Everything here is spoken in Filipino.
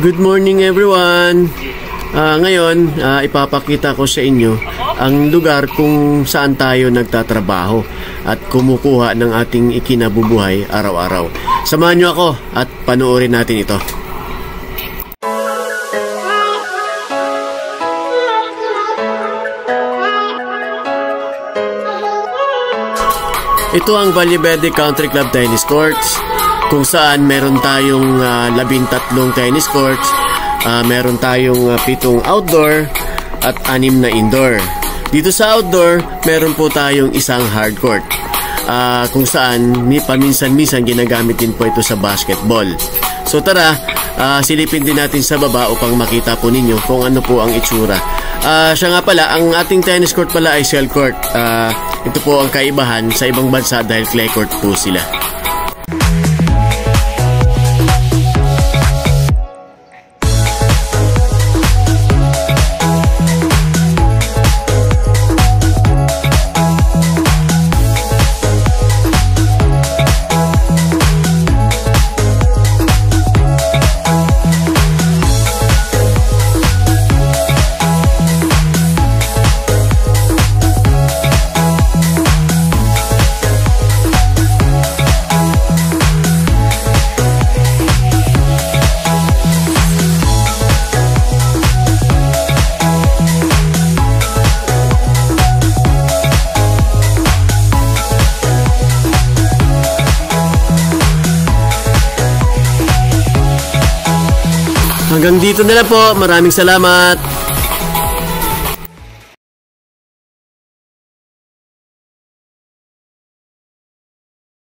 Good morning everyone. Ngayon, ipapakita ko sa inyo ang lugar kung saan tayo nagtatrabaho at kumukuha ng ating ikinabubuhay araw-araw. Samahan niyo ako at panoorin natin ito. Ito ang Valle Verde Country Club Tennis Courts, kung saan meron tayong 13 tennis courts, meron tayong 7 outdoor at 6 na indoor. Dito sa outdoor, meron po tayong isang hard court, kung saan paminsan-minsan ginagamit din po ito sa basketball. So tara, silipin din natin sa baba upang makita po ninyo kung ano po ang itsura. Siya nga pala, ang ating tennis court pala ay shell court. Ito po ang kaibahan sa ibang bansa dahil clay court po sila. Hanggang dito na lang po. Maraming salamat.